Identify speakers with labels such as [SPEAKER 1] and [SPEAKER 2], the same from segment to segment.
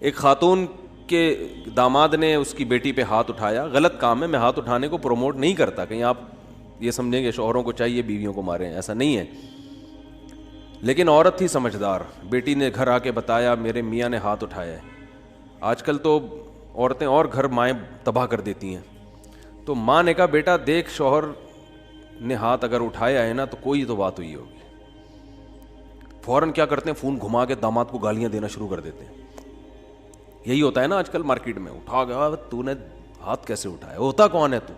[SPEAKER 1] ایک خاتون کے داماد نے اس کی بیٹی پہ ہاتھ اٹھایا. غلط کام ہے, میں ہاتھ اٹھانے کو پروموٹ نہیں کرتا, کہیں آپ یہ سمجھیں گے شوہروں کو چاہیے بیویوں کو ماریں, ایسا نہیں ہے. لیکن عورت تھی سمجھدار, بیٹی نے گھر آ کے بتایا میرے میاں نے ہاتھ اٹھایا ہے. آج کل تو عورتیں اور گھر مائیں تباہ کر دیتی ہیں. تو ماں نے کہا بیٹا دیکھ شوہر نے ہاتھ اگر اٹھایا ہے نا تو کوئی تو بات ہوئی ہوگی. فوراً کیا کرتے ہیں, فون گھما کے داماد کو گالیاں دینا شروع کر دیتے ہیں. یہی ہوتا ہے نا آج کل مارکیٹ میں, اٹھا گیا تو نے ہاتھ کیسے اٹھایا, ہوتا کون ہے تو,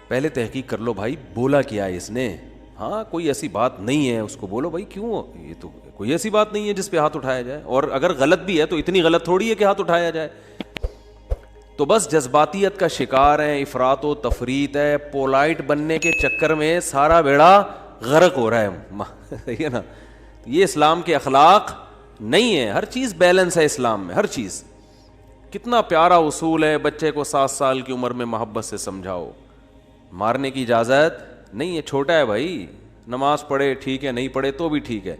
[SPEAKER 1] پہلے تحقیق کر لو بھائی بولا کیا ہے اس نے. ہاں کوئی ایسی بات نہیں ہے, اس کو بولو بھائی کیوں, یہ تو کوئی ایسی بات نہیں ہے جس پہ ہاتھ اٹھایا جائے, اور اگر غلط بھی ہے تو اتنی غلط تھوڑی ہے کہ ہاتھ اٹھایا جائے. تو بس جذباتیت کا شکار ہیں, افراط و تفریط ہے, پولائٹ بننے کے چکر میں سارا بیڑا غرق ہو رہا ہے. صحیح ہے نا, یہ اسلام کے اخلاق نہیں ہے. ہر چیز بیلنس ہے اسلام میں, ہر چیز. کتنا پیارا اصول ہے, بچے کو 7 سال کی عمر میں محبت سے سمجھاؤ, مارنے کی اجازت نہیں ہے. چھوٹا ہے بھائی, نماز پڑھے ٹھیک ہے, نہیں پڑھے تو بھی ٹھیک ہے,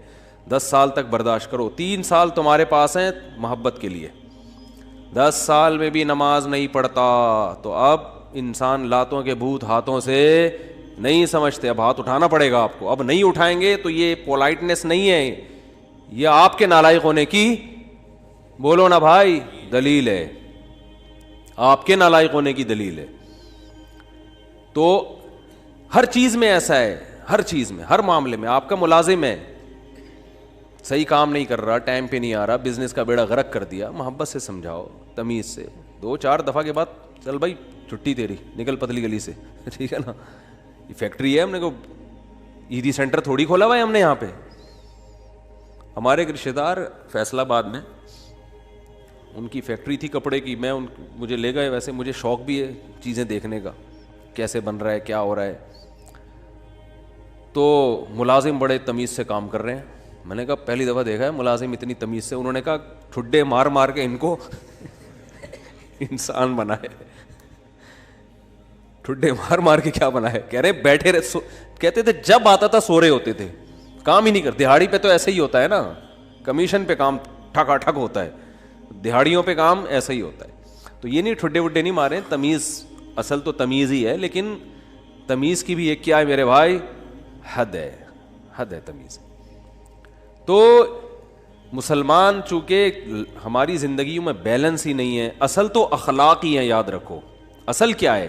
[SPEAKER 1] 10 سال تک برداشت کرو. 3 سال تمہارے پاس ہیں محبت کے لیے, 10 سال میں بھی نماز نہیں پڑھتا تو اب انسان لاتوں کے بھوت ہاتھوں سے نہیں سمجھتے, اب ہاتھ اٹھانا پڑے گا آپ کو. اب نہیں اٹھائیں گے تو یہ پولائٹنس نہیں ہے, یہ آپ کے نالائق ہونے کی, بولو نا بھائی, دلیل ہے, آپ کے نالائق ہونے کی دلیل ہے. تو ہر چیز میں ایسا ہے, ہر چیز میں, ہر معاملے میں. آپ کا ملازم ہے, صحیح کام نہیں کر رہا, ٹائم پہ نہیں آ رہا, بزنس کا بیڑا غرق کر دیا, محبت سے سمجھاؤ, تمیز سے. 2-4 دفعہ کے بعد چل بھائی چھٹی تیری, نکل پتلی گلی سے, ٹھیک ہے نا. یہ فیکٹری ہے, ہم نے کو ایدی سینٹر تھوڑی کھولا ہوا ہے ہم نے یہاں پہ. ہمارے ایک رشتے دار فیصل آباد میں, ان کی فیکٹری تھی کپڑے کی, مجھے لے گئے. ویسے مجھے شوق بھی ہے چیزیں دیکھنے کا, کیسے بن رہا ہے, کیا ہو رہا ہے. تو ملازم بڑے تمیز سے کام کر رہے ہیں. میں نے کہا پہلی دفعہ دیکھا ہے ملازم اتنی تمیز سے. انہوں نے کہا ٹھڈے مار مار کے ان کو انسان بنائے, ٹھڈے مار مار کے کیا بنائے. کہہ رہے بیٹھے رہے, کہتے تھے جب آتا تھا سو رہے ہوتے تھے, کام ہی نہیں کرتے. دہاڑی پہ تو ایسے ہی ہوتا ہے نا, کمیشن پہ کام ٹھکا ٹھک ہوتا ہے, دہاڑیوں پہ کام ایسا ہی ہوتا ہے. تو یہ نہیں ٹھڈے وڈے نہیں مارے, تمیز, اصل تو تمیز ہی ہے, لیکن تمیز کی بھی ایک کیا ہے میرے بھائی, حد ہے, حد ہے تمیز. تو مسلمان چونکہ ہماری زندگیوں میں بیلنس ہی نہیں ہے. اصل تو اخلاق ہی ہے, یاد رکھو. اصل کیا ہے,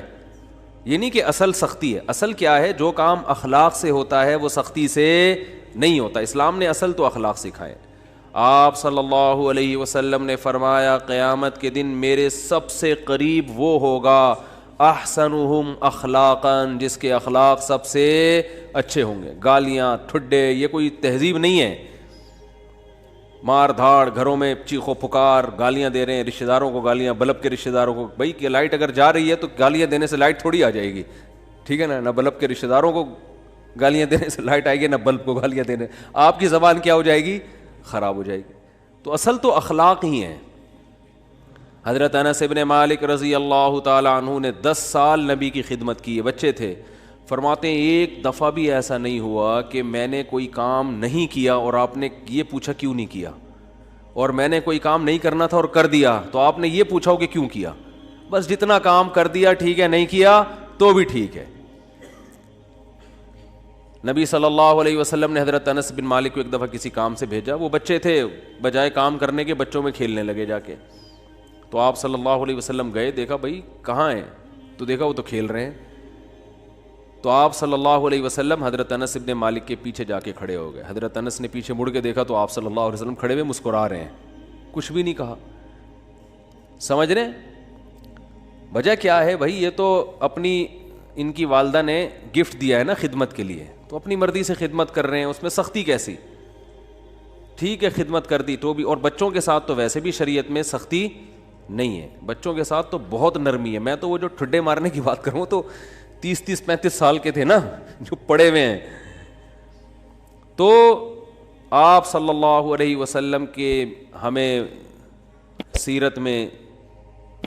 [SPEAKER 1] یہ نہیں کہ اصل سختی ہے. اصل کیا ہے, جو کام اخلاق سے ہوتا ہے وہ سختی سے نہیں ہوتا. اسلام نے اصل تو اخلاق سکھائے. آپ صلی اللہ علیہ وسلم نے فرمایا قیامت کے دن میرے سب سے قریب وہ ہوگا احسنہم اخلاقا, جس کے اخلاق سب سے اچھے ہوں گے. گالیاں ٹھڈے یہ کوئی تہذیب نہیں ہے. مار دھاڑ, گھروں میں چیخو پکار, گالیاں دے رہے ہیں رشتہ داروں کو, گالیاں بلب کے رشتہ داروں کو. بھائی کہ لائٹ اگر جا رہی ہے تو گالیاں دینے سے لائٹ تھوڑی آ جائے گی, ٹھیک ہے نا. نہ بلب کے رشتہ داروں کو گالیاں دینے سے لائٹ آئے گی, نہ بلب کو گالیاں دینے. آپ کی زبان کیا ہو جائے گی, خراب ہو جائے گی. تو اصل تو اخلاق ہی ہیں. حضرت انس بن مالک رضی اللہ تعالی عنہ نے 10 سال نبی کی خدمت کی ہے, بچے تھے. فرماتے ہیں ایک دفعہ بھی ایسا نہیں ہوا کہ میں نے کوئی کام نہیں کیا اور آپ نے یہ پوچھا کیوں نہیں کیا, اور میں نے کوئی کام نہیں کرنا تھا اور کر دیا تو آپ نے یہ پوچھا ہو کہ کیوں کیا. بس جتنا کام کر دیا ٹھیک ہے, نہیں کیا تو بھی ٹھیک ہے. نبی صلی اللہ علیہ وسلم نے حضرت انس بن مالک کو ایک دفعہ کسی کام سے بھیجا. وہ بچے تھے, بجائے کام کرنے کے بچوں میں کھیلنے لگے جا کے. تو آپ صلی اللہ علیہ وسلم گئے, دیکھا بھائی کہاں ہیں, تو دیکھا وہ تو کھیل رہے ہیں. تو آپ صلی اللہ علیہ وسلم حضرت انس بن مالک کے پیچھے جا کے کھڑے ہو گئے. حضرت انس نے پیچھے مڑ کے دیکھا تو آپ صلی اللہ علیہ وسلم کھڑے ہوئے مسکرا رہے ہیں, کچھ بھی نہیں کہا. سمجھ رہے وجہ کیا ہے بھائی, یہ تو اپنی ان کی والدہ نے گفٹ دیا ہے نا خدمت کے لیے, تو اپنی مرضی سے خدمت کر رہے ہیں, اس میں سختی کیسی. ٹھیک ہے خدمت کر دی تو بھی, اور بچوں کے ساتھ تو ویسے بھی شریعت میں سختی نہیں ہے, بچوں کے ساتھ تو بہت نرمی ہے. میں تو وہ جو ٹھڈے مارنے کی بات کروں تو 30-35 سال کے تھے نا جو پڑے ہوئے ہیں. تو آپ صلی اللہ علیہ وسلم کے ہمیں سیرت میں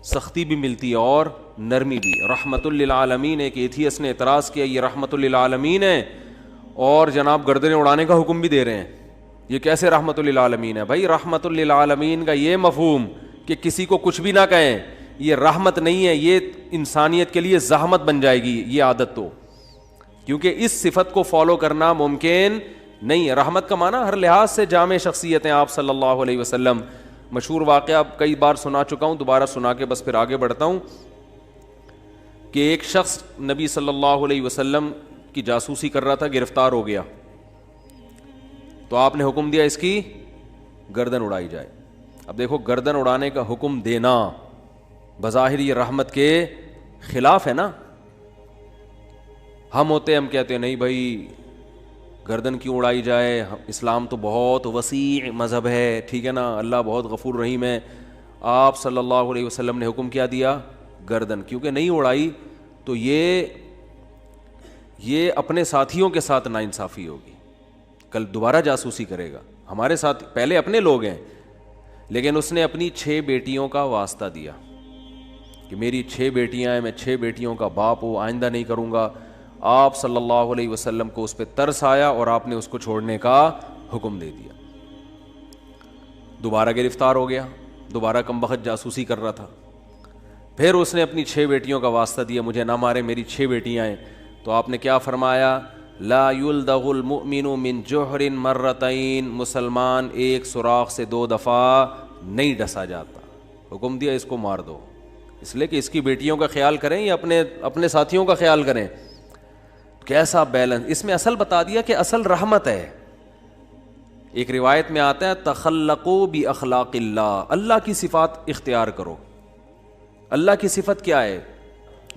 [SPEAKER 1] سختی بھی ملتی ہے اور نرمی بھی. رحمت للعالمین, ایک ایتھیس نے اعتراض کیا یہ رحمت للعالمین ہے اور جناب گردنیں اڑانے کا حکم بھی دے رہے ہیں. یہ کیسے رحمت للعالمین ہے؟ بھائی رحمت للعالمین کا یہ مفہوم کہ کسی کو کچھ بھی نہ کہیں یہ رحمت نہیں ہے، یہ انسانیت کے لیے زحمت بن جائے گی یہ عادت، تو کیونکہ اس صفت کو فالو کرنا ممکن نہیں ہے۔ رحمت کا معنی ہر لحاظ سے جامع شخصیت ہیں آپ صلی اللہ علیہ وسلم۔ مشہور واقعہ کئی بار سنا چکا ہوں، دوبارہ سنا کے بس پھر آگے بڑھتا ہوں، کہ ایک شخص نبی صلی اللہ علیہ وسلم کی جاسوسی کر رہا تھا، گرفتار ہو گیا، تو آپ نے حکم دیا اس کی گردن اڑائی جائے۔ اب دیکھو گردن اڑانے کا حکم دینا بظاہر یہ رحمت کے خلاف ہے نا۔ ہم ہوتے ہم کہتے ہیں نہیں بھائی گردن کیوں اڑائی جائے، اسلام تو بہت وسیع مذہب ہے، ٹھیک ہے نا، اللہ بہت غفور رحیم ہے۔ آپ صلی اللہ علیہ وسلم نے حکم کیا دیا؟ گردن، کیونکہ نہیں اڑائی تو یہ اپنے ساتھیوں کے ساتھ ناانصافی ہوگی، کل دوبارہ جاسوسی کرے گا۔ ہمارے ساتھ پہلے اپنے لوگ ہیں، لیکن اس نے اپنی 6 بیٹیوں کا واسطہ دیا کہ میری 6 بیٹیاں ہیں، میں 6 بیٹیوں کا باپ ہوں، آئندہ نہیں کروں گا۔ آپ صلی اللہ علیہ وسلم کو اس پہ ترس آیا اور آپ نے اس کو چھوڑنے کا حکم دے دیا۔ دوبارہ گرفتار ہو گیا، دوبارہ کمبخت جاسوسی کر رہا تھا، پھر اس نے اپنی 6 بیٹیوں کا واسطہ دیا مجھے نہ مارے، میری 6 بیٹیاں ہیں۔ تو آپ نے کیا فرمایا؟ لا یلدغ المؤمن من جوہر مرتین، مسلمان ایک سوراخ سے 2 دفعہ نہیں ڈسا جاتا۔ حکم دیا اس کو مار دو، اس لیے کہ اس کی بیٹیوں کا خیال کریں یا اپنے ساتھیوں کا خیال کریں۔ کیسا بیلنس اس میں، اصل بتا دیا کہ اصل رحمت ہے۔ ایک روایت میں آتا ہے تخلقوا باخلاق اللہ، اللہ کی صفات اختیار کرو۔ اللہ کی صفت کیا ہے؟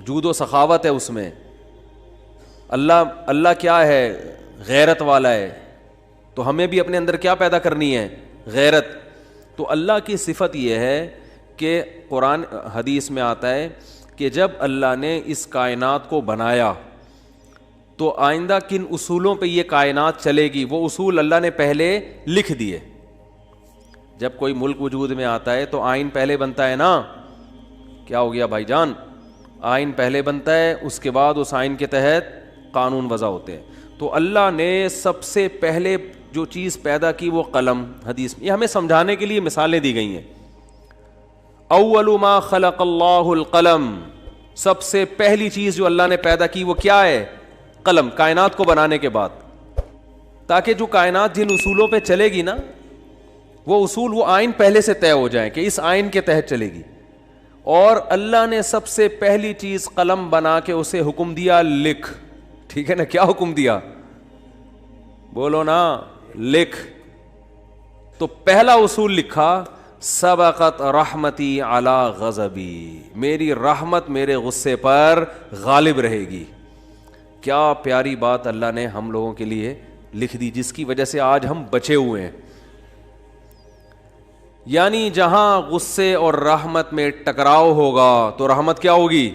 [SPEAKER 1] جود و سخاوت ہے اس میں۔ اللہ کیا ہے؟ غیرت والا ہے، تو ہمیں بھی اپنے اندر کیا پیدا کرنی ہے؟ غیرت۔ تو اللہ کی صفت یہ ہے کہ قرآن حدیث میں آتا ہے کہ جب اللہ نے اس کائنات کو بنایا تو آئندہ کن اصولوں پہ یہ کائنات چلے گی، وہ اصول اللہ نے پہلے لکھ دیے۔ جب کوئی ملک وجود میں آتا ہے تو آئین پہلے بنتا ہے نا، کیا ہو گیا بھائی جان؟ آئین پہلے بنتا ہے، اس کے بعد اس آئین کے تحت قانون وضع ہوتے ہیں۔ تو اللہ نے سب سے پہلے جو چیز پیدا کی وہ قلم، حدیث میں یہ ہمیں سمجھانے کے لیے مثالیں دی گئی ہیں۔ اول ما خلق اللہ القلم، سب سے پہلی چیز جو اللہ نے پیدا کی وہ کیا ہے؟ قلم، کائنات کو بنانے کے بعد، تاکہ جو کائنات جن اصولوں پہ چلے گی نا، وہ اصول، وہ آئین پہلے سے طے ہو جائیں کہ اس آئین کے تحت چلے گی۔ اور اللہ نے سب سے پہلی چیز قلم بنا کے اسے حکم دیا لکھ، ٹھیک ہے نا؟ کیا حکم دیا؟ بولو نا، لکھ۔ تو پہلا اصول لکھا، سبقت رحمتی علی غضبی، میری رحمت میرے غصے پر غالب رہے گی۔ کیا پیاری بات اللہ نے ہم لوگوں کے لیے لکھ دی، جس کی وجہ سے آج ہم بچے ہوئے ہیں۔ یعنی جہاں غصے اور رحمت میں ٹکراؤ ہوگا تو رحمت کیا ہوگی؟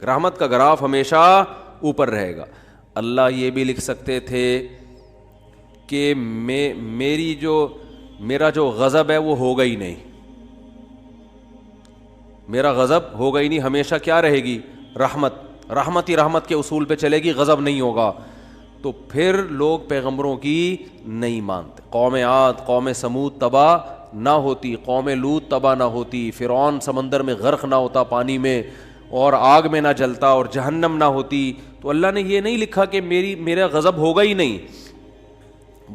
[SPEAKER 1] رحمت کا گراف ہمیشہ اوپر رہے گا۔ اللہ یہ بھی لکھ سکتے تھے کہ میرا جو غضب ہے وہ ہوگا ہی نہیں، میرا غضب ہوگا ہی نہیں، ہمیشہ کیا رہے گی؟ رحمت ہی رحمت کے اصول پہ چلے گی، غضب نہیں ہوگا۔ تو پھر لوگ پیغمبروں کی نہیں مانتے۔ قوم عاد، قوم سمود تباہ نہ ہوتی، قوم لوط تباہ نہ ہوتی، فرعون سمندر میں غرق نہ ہوتا پانی میں، اور آگ میں نہ جلتا، اور جہنم نہ ہوتی، تو اللہ نے یہ نہیں لکھا کہ میرا غضب ہوگا ہی نہیں،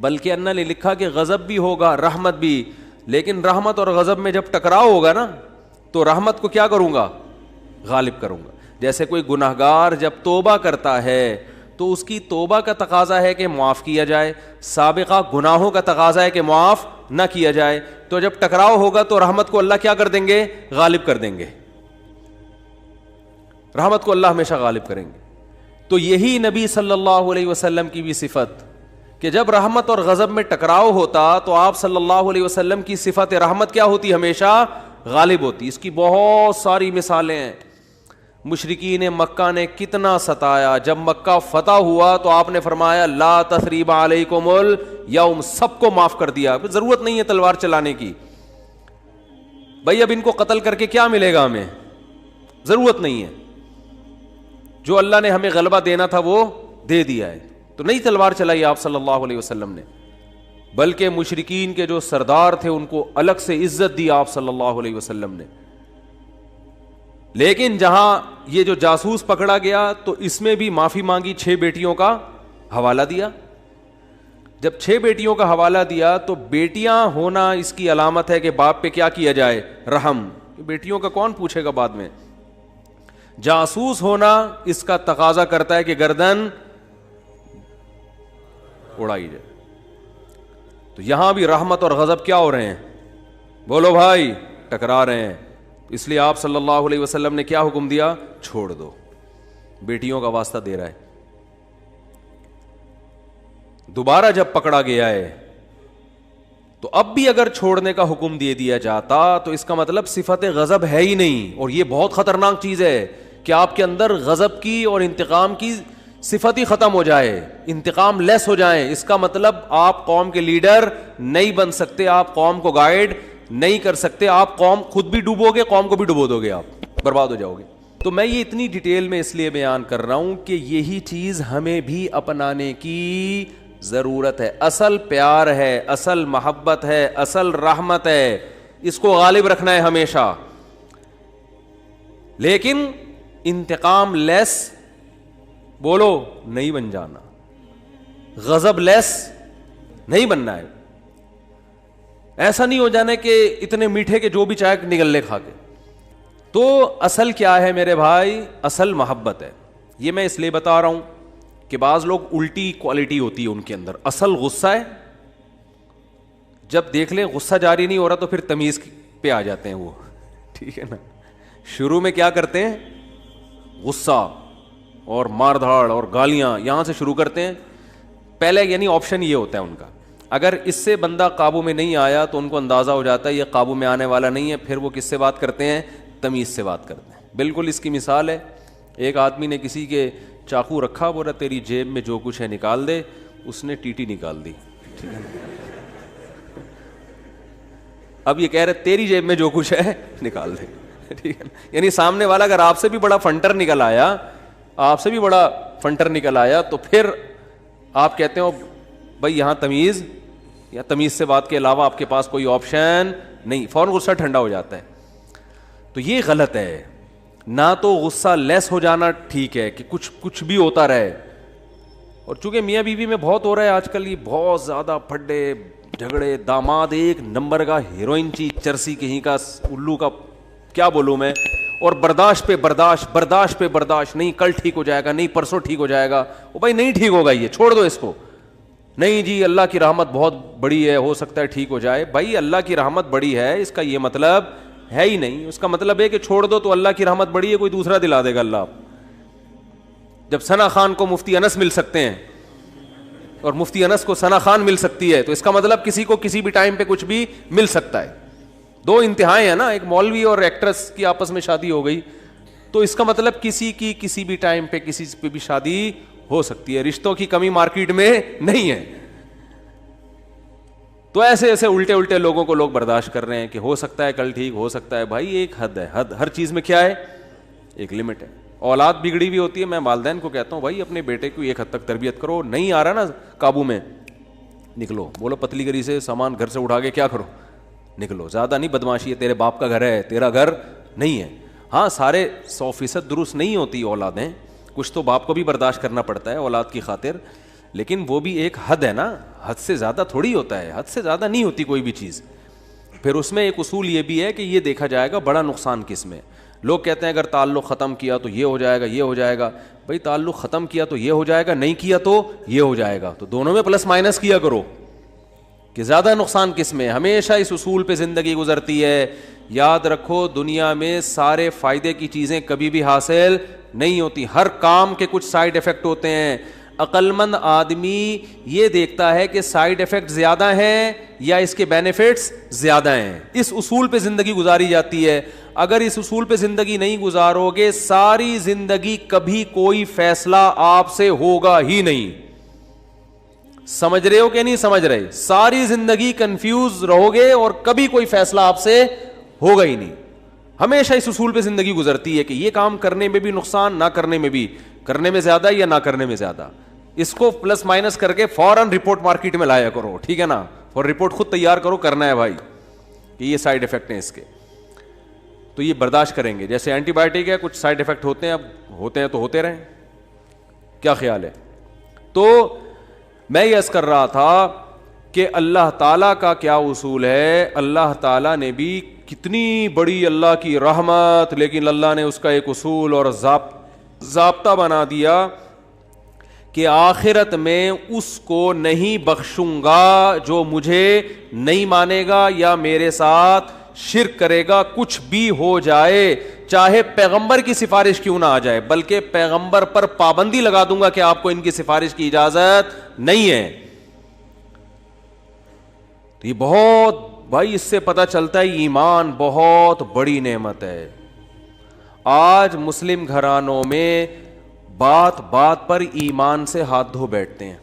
[SPEAKER 1] بلکہ اللہ نے لکھا کہ غضب بھی ہوگا، رحمت بھی۔ لیکن رحمت اور غضب میں جب ٹکراؤ ہوگا نا، تو رحمت کو کیا کروں گا؟ غالب کروں گا۔ جیسے کوئی گناہگار جب توبہ کرتا ہے تو اس کی توبہ کا تقاضا ہے کہ معاف کیا جائے، سابقہ گناہوں کا تقاضا ہے کہ معاف نہ کیا جائے۔ تو جب ٹکراؤ ہوگا تو رحمت کو اللہ کیا کر دیں گے؟ غالب کر دیں گے۔ رحمت کو اللہ ہمیشہ غالب کریں گے۔ تو یہی نبی صلی اللہ علیہ وسلم کی بھی صفت کہ جب رحمت اور غضب میں ٹکراؤ ہوتا تو آپ صلی اللہ علیہ وسلم کی صفت رحمت کیا ہوتی؟ ہمیشہ غالب ہوتی۔ اس کی بہت ساری مثالیں ہیں۔ مشرکین مکہ نے کتنا ستایا، جب مکہ فتح ہوا تو آپ نے فرمایا لا تثریب علیکم الیوم، سب کو معاف کر دیا، ضرورت نہیں ہے تلوار چلانے کی۔ بھائی اب ان کو قتل کر کے کیا ملے گا ہمیں؟ ضرورت نہیں ہے، جو اللہ نے ہمیں غلبہ دینا تھا وہ دے دیا ہے۔ تو نہیں تلوار چلائی آپ صلی اللہ علیہ وسلم نے۔ بلکہ مشرکین کے جو سردار تھے ان کو الگ سے عزت دی آپ صلی اللہ علیہ وسلم نے. لیکن جہاں یہ جو جاسوس پکڑا گیا تو اس میں بھی معافی مانگی, 6 بیٹیوں کا حوالہ دیا. جب 6 بیٹیوں کا حوالہ دیا تو بیٹیاں ہونا اس کی علامت ہے کہ باپ پہ کیا کیا جائے, رحم. بیٹیوں کا کون پوچھے گا بعد میں. جاسوس ہونا اس کا تقاضا کرتا ہے کہ گردن اڑائی جائے. تو یہاں بھی رحمت اور غضب کیا ہو رہے ہیں, بولو بھائی, ٹکرا رہے ہیں. اس لیے آپ صلی اللہ علیہ وسلم نے کیا حکم دیا, چھوڑ دو. بیٹیوں کا واسطہ دے رہا ہے. دوبارہ جب پکڑا گیا ہے تو اب بھی اگر چھوڑنے کا حکم دے دیا جاتا تو اس کا مطلب صفت غضب ہے ہی نہیں. اور یہ بہت خطرناک چیز ہے کہ آپ کے اندر غضب کی اور انتقام کی صفت ہی ختم ہو جائے, انتقام لیس ہو جائیں. اس کا مطلب آپ قوم کے لیڈر نہیں بن سکتے, آپ قوم کو گائیڈ نہیں کر سکتے, آپ قوم خود بھی ڈوبو گے, قوم کو بھی ڈبو دو گے, آپ برباد ہو جاؤ گے. تو میں یہ اتنی ڈیٹیل میں اس لیے بیان کر رہا ہوں کہ یہی چیز ہمیں بھی اپنانے کی ضرورت ہے. اصل پیار ہے, اصل محبت ہے, اصل رحمت ہے, اس کو غالب رکھنا ہے ہمیشہ. لیکن انتقام لیس بولو نہیں بن جانا, غضب لیس نہیں بننا ہے. ایسا نہیں ہو جانا کہ اتنے میٹھے کے جو بھی چاہے نگل لے کھا کے. تو اصل کیا ہے میرے بھائی, اصل محبت ہے. یہ میں اس لیے بتا رہا ہوں کہ بعض لوگ الٹی کوالٹی ہوتی ہے ان کے اندر. اصل غصہ ہے, جب دیکھ لیں غصہ جاری نہیں ہو رہا تو پھر تمیز پہ آ جاتے ہیں وہ, ٹھیک ہے نا. شروع میں کیا کرتے ہیں, غصہ اور مار دھاڑ اور گالیاں یہاں سے شروع کرتے ہیں پہلے. یعنی آپشن یہ ہوتا ہے ان کا, اگر اس سے بندہ قابو میں نہیں آیا تو ان کو اندازہ ہو جاتا ہے یہ قابو میں آنے والا نہیں ہے, پھر وہ کس سے بات کرتے ہیں, تمیز سے بات کرتے ہیں. بالکل اس کی مثال ہے, ایک آدمی نے کسی کے چاقو رکھا, بولا تیری جیب میں جو کچھ ہے نکال دے, اس نے ٹیٹی نکال دی. ٹھیک ہے, اب یہ کہہ رہے تیری جیب میں جو کچھ ہے نکال دے. ٹھیک ہے, یعنی سامنے والا اگر آپ سے بھی بڑا فنٹر نکل آیا, آپ سے بھی بڑا فنٹر نکل آیا تو پھر آپ کہتے ہو بھائی یہاں تمیز یا تمیز سے بات کے علاوہ آپ کے پاس کوئی آپشن نہیں, فوراً غصہ ٹھنڈا ہو جاتا ہے. تو یہ غلط ہے. نہ تو غصہ لیس ہو جانا ٹھیک ہے کہ کچھ بھی ہوتا رہے. اور چونکہ میاں بیوی میں بہت ہو رہا ہے آج کل, یہ بہت زیادہ پھڈے جھگڑے, داماد ایک نمبر کا ہیروئن چی چرسی کہیں کا الو کا, کیا بولوں میں, اور برداشت پہ برداشت, نہیں کل ٹھیک ہو جائے گا, نہیں پرسوں ٹھیک ہو جائے گا. وہ بھائی نہیں ٹھیک ہوگا, یہ چھوڑ دو اس کو. نہیں جی اللہ کی رحمت بہت بڑی ہے, ہو سکتا ہے ٹھیک ہو جائے. بھائی اللہ کی رحمت بڑی ہے اس کا یہ مطلب ہے ہی نہیں. اس کا مطلب ہے کہ چھوڑ دو تو اللہ کی رحمت بڑی ہے, کوئی دوسرا دلا دے گا اللہ. جب ثنا خان کو مفتی انس مل سکتے ہیں اور مفتی انس کو ثنا خان مل سکتی ہے تو اس کا مطلب کسی کو کسی بھی ٹائم پہ کچھ بھی مل سکتا ہے. دو انتہائیں ہیں نا, ایک مولوی اور ایکٹریس کی آپس میں شادی ہو گئی تو اس کا مطلب کسی کی کسی بھی ٹائم پہ کسی پہ بھی شادی ہو سکتی ہے. رشتوں کی کمی مارکیٹ میں نہیں ہے. تو ایسے الٹے لوگوں کو لوگ برداشت کر رہے ہیں کہ ہو سکتا ہے کل ٹھیک, ہو سکتا ہے. بھائی ایک حد ہے, حد ہر چیز میں کیا ہے, ایک لمٹ ہے. اولاد بگڑی ہوئی ہوتی ہے, میں والدین کو کہتا ہوں بھائی اپنے بیٹے کو ایک حد تک تربیت کرو, نہیں آ رہا نا قابو میں, نکلو. بولو پتلی گری سے سامان گھر سے اٹھا کے کیا کرو, نکلو. زیادہ نہیں بدماشی ہے, تیرے باپ کا گھر ہے, تیرا گھر نہیں ہے. ہاں سارے 100% درست نہیں ہوتی اولادیں, کچھ تو باپ کو بھی برداشت کرنا پڑتا ہے اولاد کی خاطر, لیکن وہ بھی ایک حد ہے نا, حد سے زیادہ تھوڑی ہوتا ہے, حد سے زیادہ نہیں ہوتی کوئی بھی چیز. پھر اس میں ایک اصول یہ بھی ہے کہ یہ دیکھا جائے گا بڑا نقصان کس میں. لوگ کہتے ہیں اگر تعلق ختم کیا تو یہ ہو جائے گا, یہ ہو جائے گا. بھائی تعلق ختم کیا تو یہ ہو جائے گا, نہیں کیا تو یہ ہو جائے گا. تو دونوں میں پلس مائنس کیا کرو کہ زیادہ نقصان کس میں. ہمیشہ اس اصول پہ زندگی گزرتی ہے. یاد رکھو دنیا میں سارے فائدے کی چیزیں کبھی بھی حاصل نہیں ہوتی, ہر کام کے کچھ سائیڈ افیکٹ ہوتے ہیں. عقل مند آدمی یہ دیکھتا ہے کہ سائیڈ افیکٹ زیادہ ہیں یا اس کے بینیفٹس زیادہ ہیں. اس اصول پہ زندگی گزاری جاتی ہے. اگر اس اصول پہ زندگی نہیں گزارو گے ساری زندگی کبھی کوئی فیصلہ آپ سے ہوگا ہی نہیں. سمجھ رہے ہو کہ نہیں سمجھ رہے؟ ساری زندگی کنفیوز رہو گے اور کبھی کوئی فیصلہ آپ سے ہوگا ہی نہیں. ہمیشہ اس اصول پہ زندگی گزرتی ہے کہ یہ کام کرنے میں بھی نقصان, نہ کرنے میں بھی, کرنے میں زیادہ یا نہ کرنے میں زیادہ. اس کو پلس مائنس کر کے فوراً رپورٹ مارکیٹ میں لایا کرو, ٹھیک ہے نا, اور رپورٹ خود تیار کرو, کرنا ہے بھائی کہ یہ سائیڈ ایفیکٹ ہیں اس کے, تو یہ برداشت کریں گے. جیسے اینٹی بائیوٹک ہے, کچھ سائیڈ ایفیکٹ ہوتے ہیں, اب ہوتے ہیں تو ہوتے رہیں, کیا خیال ہے؟ تو میں یہ عرض کر رہا تھا کہ اللہ تعالیٰ کا کیا اصول ہے. اللہ تعالیٰ نے بھی کتنی بڑی اللہ کی رحمت, لیکن اللہ نے اس کا ایک اصول اور ضابطہ بنا دیا کہ آخرت میں اس کو نہیں بخشوں گا جو مجھے نہیں مانے گا یا میرے ساتھ شرک کرے گا, کچھ بھی ہو جائے, چاہے پیغمبر کی سفارش کیوں نہ آ جائے, بلکہ پیغمبر پر پابندی لگا دوں گا کہ آپ کو ان کی سفارش کی اجازت نہیں ہے. تو یہ بہت بھائی, اس سے پتہ چلتا ہے ایمان بہت بڑی نعمت ہے. آج مسلم گھرانوں میں بات بات پر ایمان سے ہاتھ دھو بیٹھتے ہیں.